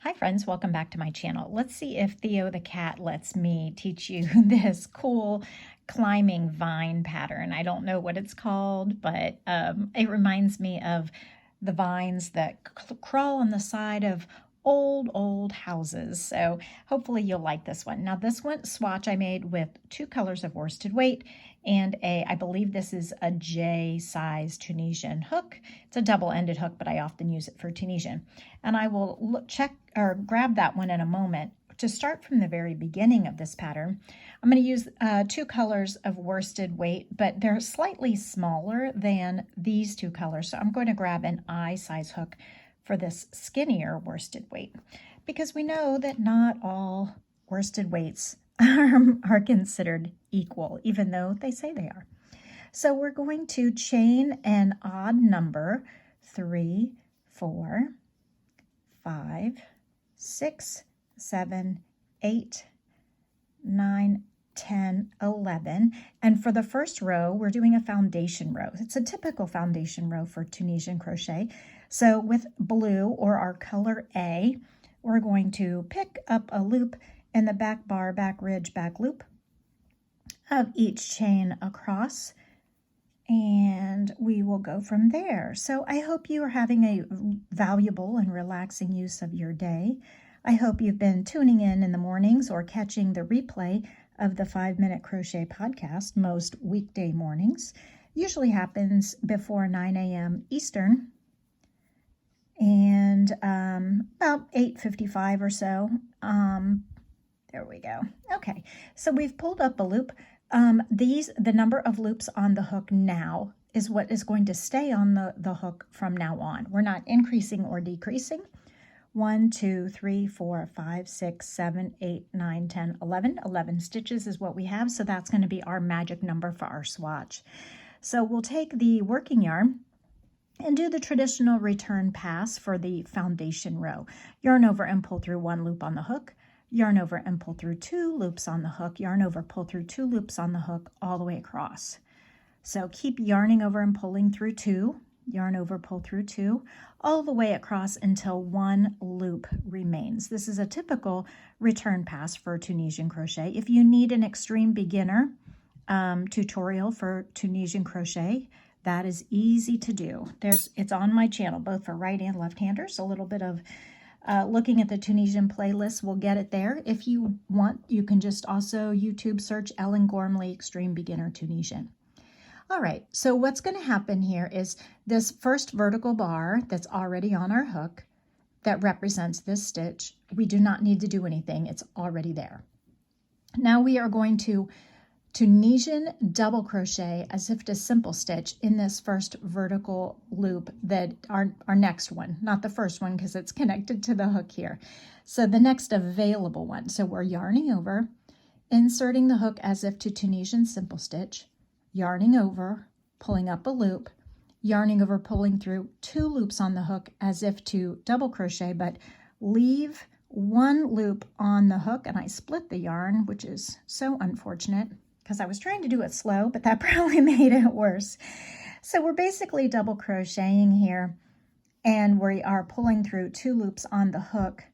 Hi friends, welcome back to my channel. Let's see if Theo the cat lets me teach you this cool climbing vine pattern. I don't know what it's called, but it reminds me of the vines that crawl on the side of old houses. So hopefully you'll like this one. Now this one swatch I made with 2 colors of worsted weight and I believe this is a J size Tunisian hook. It's a double-ended hook, but I often use it for Tunisian. And I will grab that one in a moment. To start from the very beginning of this pattern, I'm going to use 2 colors of worsted weight, but they're slightly smaller than these 2 colors. So I'm going to grab an I size hook for this skinnier worsted weight, because we know that not all worsted weights are considered equal, even though they say they are. So we're going to chain an odd number, 3, 4, 5, 6, 7, 8, 9, 10, 11. And for the first row, we're doing a foundation row. It's a typical foundation row for Tunisian crochet. So with blue, or our color A, we're going to pick up a loop in the back bar, back ridge, back loop of each chain across, and we will go from there. So I hope you are having a valuable and relaxing use of your day. I hope you've been tuning in the mornings or catching the replay of the 5-Minute Crochet Podcast most weekday mornings. Usually happens before 9 a.m. Eastern and about 8:55 or so. There we go. Okay, so we've pulled up a loop. The number of loops on the hook now is what is going to stay on the hook from now on. We're not increasing or decreasing. 1, 2, 3, 4, 5, 6, 7, 8, 9, 10, 11. 11 stitches is what we have, so that's going to be our magic number for our swatch. So we'll take the working yarn and do the traditional return pass for the foundation row. Yarn over and pull through 1 loop on the hook. Yarn over and pull through 2 loops on the hook, yarn over, pull through 2 loops on the hook all the way across. So keep yarning over and pulling through 2, yarn over, pull through 2, all the way across until 1 loop remains. This is a typical return pass for Tunisian crochet. If you need an extreme beginner tutorial for Tunisian crochet, that is easy to do. It's on my channel, both for right and left-handers. A little bit of looking at the Tunisian playlist will get it there. If you want, you can just also YouTube search Ellen Gormley Extreme Beginner Tunisian. All right, so what's going to happen here is this first vertical bar that's already on our hook that represents this stitch, we do not need to do anything. It's already there. Now we are going to Tunisian double crochet as if to simple stitch in this first vertical loop, that our next one, not the first one because it's connected to the hook here. So the next available one. So we're yarning over, inserting the hook as if to Tunisian simple stitch, yarning over, pulling up a loop, yarning over, pulling through 2 loops on the hook as if to double crochet, but leave 1 loop on the hook, and I split the yarn, which is so unfortunate, because I was trying to do it slow, but that probably made it worse. So we're basically double crocheting here, and we are pulling through 2 loops on the hook.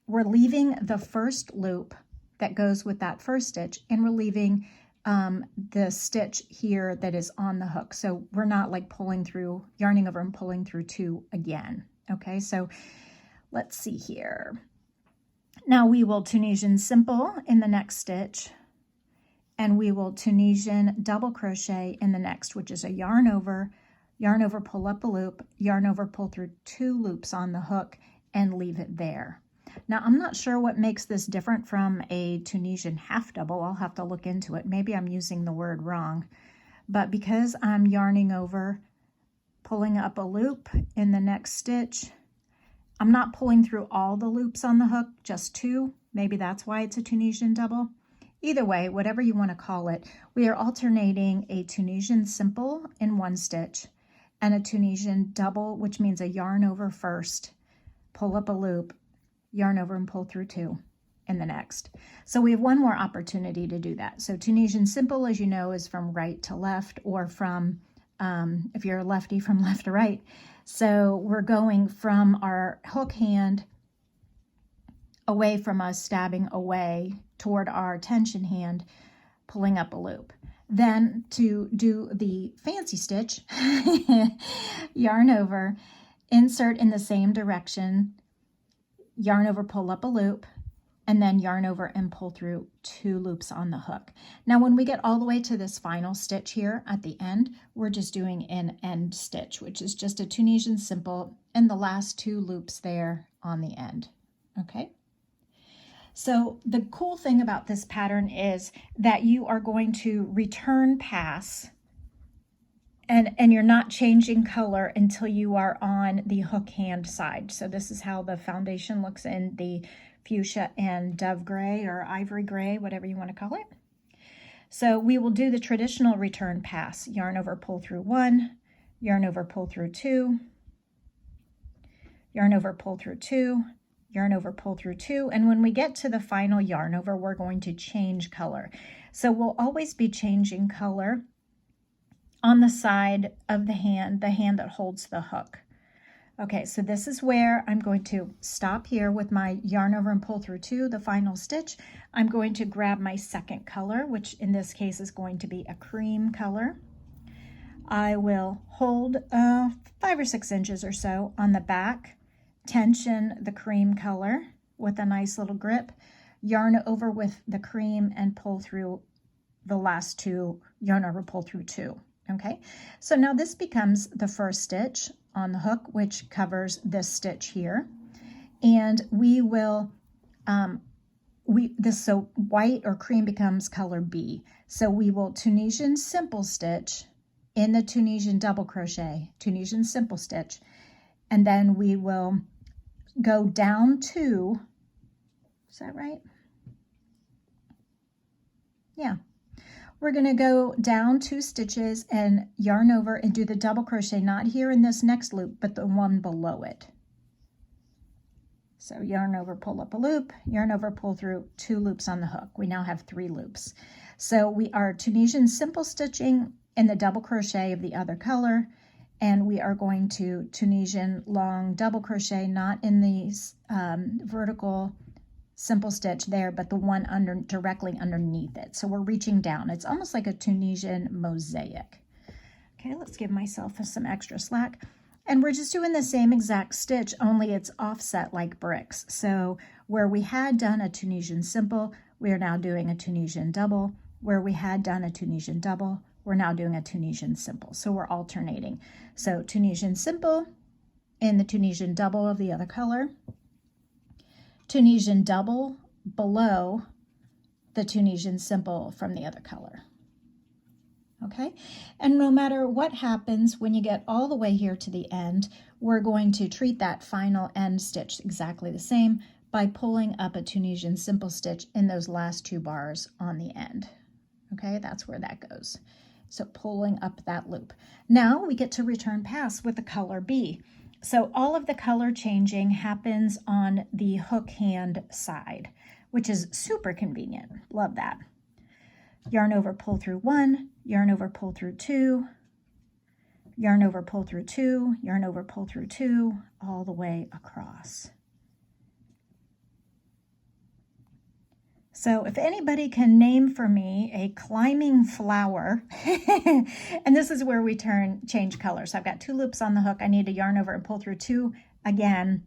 We're leaving the first loop that goes with that first stitch, and we're leaving the stitch here that is on the hook. So we're not like pulling through, yarning over and pulling through 2 again. Okay, so let's see here. Now we will Tunisian simple in the next stitch, and we will Tunisian double crochet in the next, which is a yarn over, pull up a loop, yarn over, pull through 2 loops on the hook, and leave it there. Now, I'm not sure what makes this different from a Tunisian half double. I'll have to look into it. Maybe I'm using the word wrong. But because I'm yarning over, pulling up a loop in the next stitch, I'm not pulling through all the loops on the hook, just 2. Maybe that's why it's a Tunisian double. Either way, whatever you want to call it, we are alternating a Tunisian simple in 1 stitch and a Tunisian double, which means a yarn over first, pull up a loop, yarn over and pull through 2 in the next. So we have 1 more opportunity to do that. So Tunisian simple, as you know, is from right to left, or from, if you're a lefty, from left to right. So we're going from our hook hand away from us, stabbing away toward our tension hand, pulling up a loop. Then to do the fancy stitch, yarn over, insert in the same direction, yarn over, pull up a loop, and then yarn over and pull through 2 loops on the hook. Now when we get all the way to this final stitch here at the end, we're just doing an end stitch, which is just a Tunisian simple and the last 2 loops there on the end. Okay. So the cool thing about this pattern is that you are going to return pass and you're not changing color until you are on the hook hand side. So this is how the foundation looks in the fuchsia and dove gray or ivory gray, whatever you want to call it. So we will do the traditional return pass. Yarn over, pull through 1, yarn over, pull through 2, yarn over, pull through 2, yarn over, pull through 2, and when we get to the final yarn over, we're going to change color. So we'll always be changing color on the side of the hand that holds the hook. Okay, so this is where I'm going to stop here with my yarn over and pull through 2, the final stitch. I'm going to grab my second color, which in this case is going to be a cream color. I will hold 5 or 6 inches or so on the back, tension the cream color with a nice little grip, yarn over with the cream and pull through the last 2, yarn over, pull through 2. Okay, so now this becomes the first stitch on the hook, which covers this stitch here. And we will, so white or cream becomes color B. So we will Tunisian simple stitch in the Tunisian double crochet, Tunisian simple stitch, and then we will go down 2, is that right? Yeah. We're going to go down 2 stitches and yarn over and do the double crochet, not here in this next loop, but the one below it. So yarn over, pull up a loop, yarn over, pull through 2 loops on the hook. We now have 3 loops. So we are Tunisian simple stitching in the double crochet of the other color, and we are going to Tunisian long double crochet, not in the vertical simple stitch there, but the one directly underneath it. So we're reaching down. It's almost like a Tunisian mosaic. Okay, let's give myself some extra slack. And we're just doing the same exact stitch, only it's offset like bricks. So where we had done a Tunisian simple, we are now doing a Tunisian double. Where we had done a Tunisian double, we're now doing a Tunisian simple. So we're alternating. So Tunisian simple in the Tunisian double of the other color, Tunisian double below the Tunisian simple from the other color. Okay, and no matter what happens when you get all the way here to the end, we're going to treat that final end stitch exactly the same by pulling up a Tunisian simple stitch in those last 2 bars on the end. Okay, that's where that goes. So pulling up that loop. Now we get to return pass with the color B. So all of the color changing happens on the hook hand side, which is super convenient. Love that. Yarn over, pull through 1, yarn over, pull through 2, yarn over, pull through 2, yarn over, pull through 2, all the way across. So if anybody can name for me a climbing flower, and this is where we change colors. So I've got 2 loops on the hook. I need to yarn over and pull through 2 again.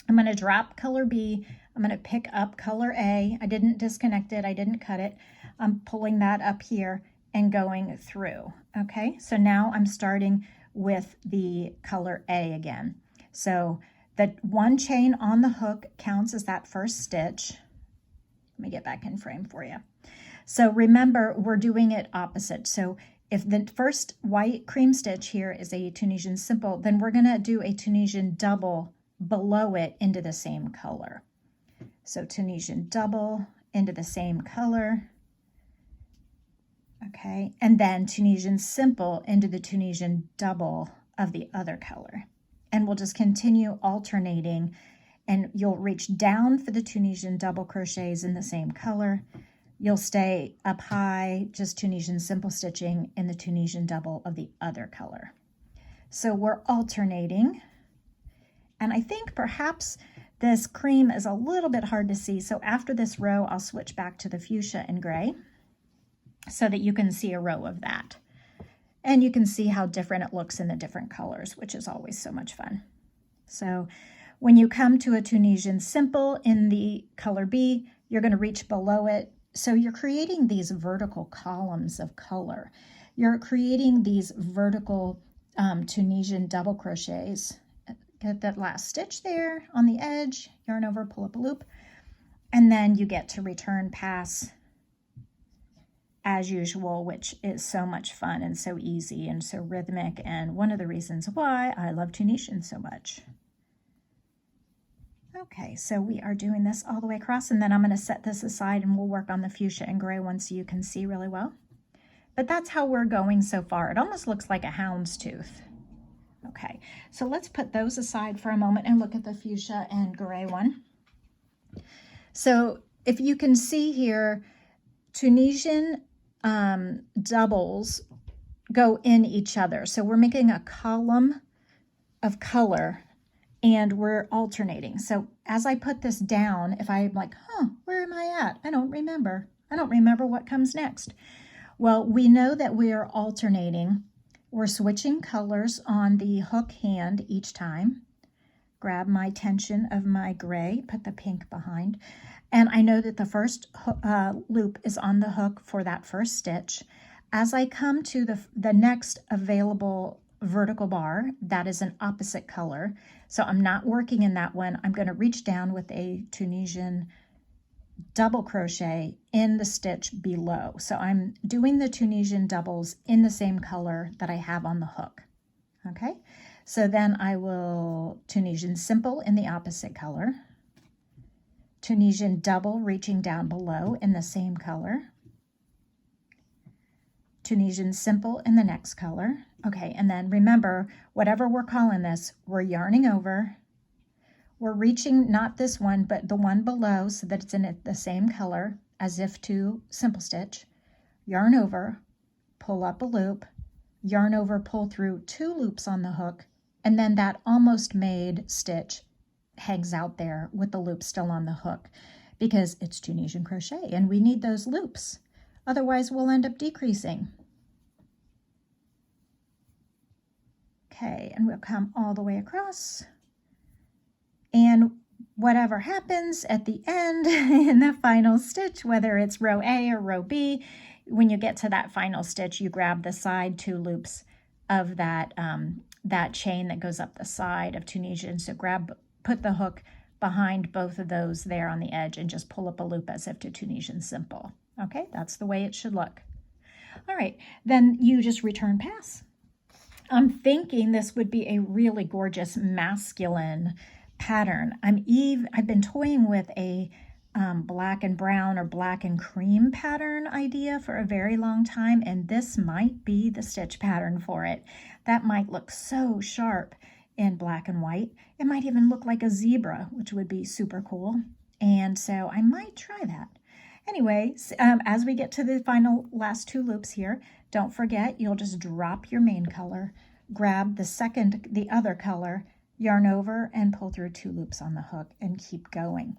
I'm going to drop color B. I'm going to pick up color A. I didn't disconnect it. I didn't cut it. I'm pulling that up here and going through. Okay, so now I'm starting with the color A again. So the 1 chain on the hook counts as that first stitch. Let me get back in frame for you. So remember, we're doing it opposite. So if the first white cream stitch here is a Tunisian simple, then we're going to do a Tunisian double below it into the same color. So Tunisian double into the same color. Okay, and then Tunisian simple into the Tunisian double of the other color. And we'll just continue alternating, and you'll reach down for the Tunisian double crochets in the same color. You'll stay up high, just Tunisian simple stitching in the Tunisian double of the other color. So we're alternating, and I think perhaps This cream is a little bit hard to see, so after this row, I'll switch back to the fuchsia and gray so that you can see a row of that. And you can see how different it looks in the different colors, which is always so much fun. So when you come to a Tunisian simple in the color B, you're going to reach below it. So you're creating these vertical columns of color. You're creating these vertical Tunisian double crochets. Get that last stitch there on the edge, yarn over, pull up a loop, and then you get to return pass as usual, which is so much fun and so easy and so rhythmic, and one of the reasons why I love Tunisian so much. Okay, so we are doing this all the way across, and then I'm going to set this aside and we'll work on the fuchsia and gray one so you can see really well. But that's how we're going so far. It almost looks like a houndstooth. Okay, so let's put those aside for a moment and look at the fuchsia and gray one. So if you can see here, Tunisian doubles go in each other. So we're making a column of color and we're alternating. So as I put this down, if I'm like, where am I at? I don't remember. I don't remember what comes next. Well, we know that we are alternating. We're switching colors on the hook hand each time. Grab my tension of my gray, put the pink behind. And I know that the first loop is on the hook for that first stitch. As I come to the next available vertical bar, that is an opposite color. So I'm not working in that one. I'm going to reach down with a Tunisian double crochet in the stitch below. So I'm doing the Tunisian doubles in the same color that I have on the hook. Okay, so then I will Tunisian simple in the opposite color, Tunisian double reaching down below in the same color, Tunisian simple in the next color. Okay, and then remember, whatever we're calling this, we're yarning over. We're reaching not this one, but the one below so that it's in the same color as if to simple stitch, yarn over, pull up a loop, yarn over, pull through 2 loops on the hook, and then that almost made stitch hangs out there with the loop still on the hook because it's Tunisian crochet and we need those loops. Otherwise, we'll end up decreasing. Okay, and we'll come all the way across. And whatever happens at the end in the final stitch, whether it's row A or row B, when you get to that final stitch, you grab the side 2 loops of that, that chain that goes up the side of Tunisian. So put the hook behind both of those there on the edge and just pull up a loop as if to Tunisian simple. Okay, that's the way it should look. All right, then you just return pass. I'm thinking this would be a really gorgeous masculine pattern. I've been toying with a black and brown or black and cream pattern idea for a very long time, and this might be the stitch pattern for it. That might look so sharp in black and white. It might even look like a zebra, which would be super cool. And so I might try that. Anyway, as we get to the final last 2 loops here, don't forget you'll just drop your main color, grab the other color, yarn over and pull through 2 loops on the hook and keep going.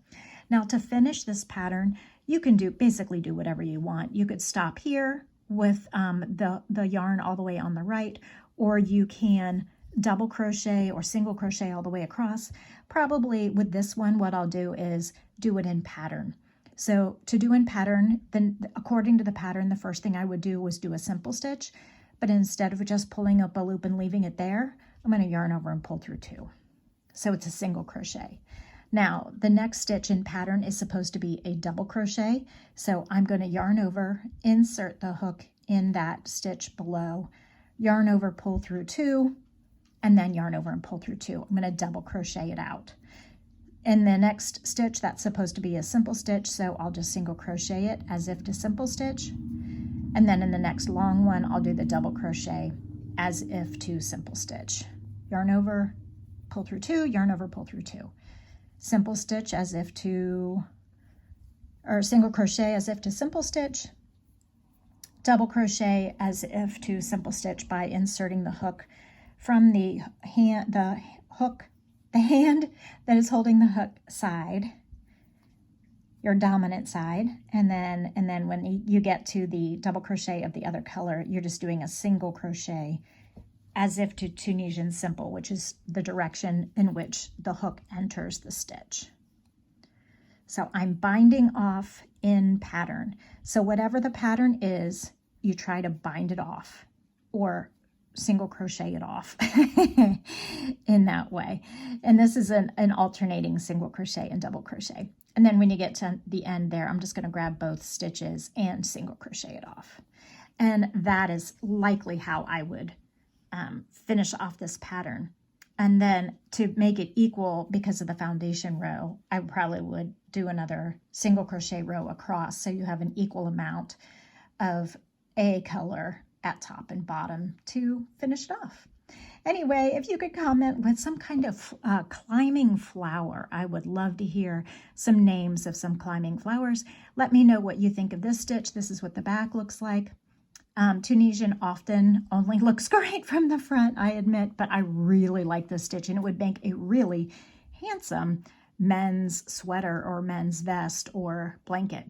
Now to finish this pattern, you can basically do whatever you want. You could stop here with the yarn all the way on the right, or you can double crochet or single crochet all the way across. Probably with this one, what I'll do is do it in pattern. So to do in pattern, then according to the pattern, the first thing I would do was do a simple stitch, but instead of just pulling up a loop and leaving it there, I'm going to yarn over and pull through 2. So it's a single crochet. Now, the next stitch in pattern is supposed to be a double crochet. So I'm going to yarn over, insert the hook in that stitch below, yarn over, pull through 2, and then yarn over and pull through 2. I'm going to double crochet it out. In the next stitch, that's supposed to be a simple stitch, so I'll just single crochet it as if to simple stitch. And then in the next long one, I'll do the double crochet as if to simple stitch. Yarn over, pull through 2, yarn over, pull through 2. Simple stitch as if to, or single crochet as if to simple stitch. Double crochet as if to simple stitch by inserting the hook from the hook the hand that is holding the hook side, your dominant side, and then when you get to the double crochet of the other color, you're just doing a single crochet as if to Tunisian simple, which is the direction in which the hook enters the stitch. So I'm binding off in pattern. So whatever the pattern is, you try to bind it off or single crochet it off in that way. And this is an alternating single crochet and double crochet. And then when you get to the end there, I'm just going to grab both stitches and single crochet it off. And that is likely how I would finish off this pattern. And then to make it equal, because of the foundation row, I probably would do another single crochet row across, so you have an equal amount of a color at top and bottom to finish it off. Anyway, if you could comment with some kind of climbing flower, I would love to hear some names of some climbing flowers. Let me know what you think of this stitch. This is what the back looks like. Tunisian often only looks great from the front, I admit, but I really like this stitch, and it would make a really handsome men's sweater or men's vest or blanket.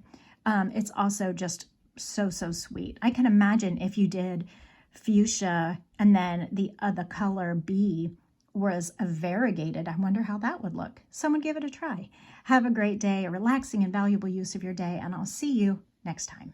It's also just so sweet. I can imagine if you did fuchsia and then the color B was a variegated, I wonder how that would look. Someone give it a try. Have a great day, a relaxing and valuable use of your day, and I'll see you next time.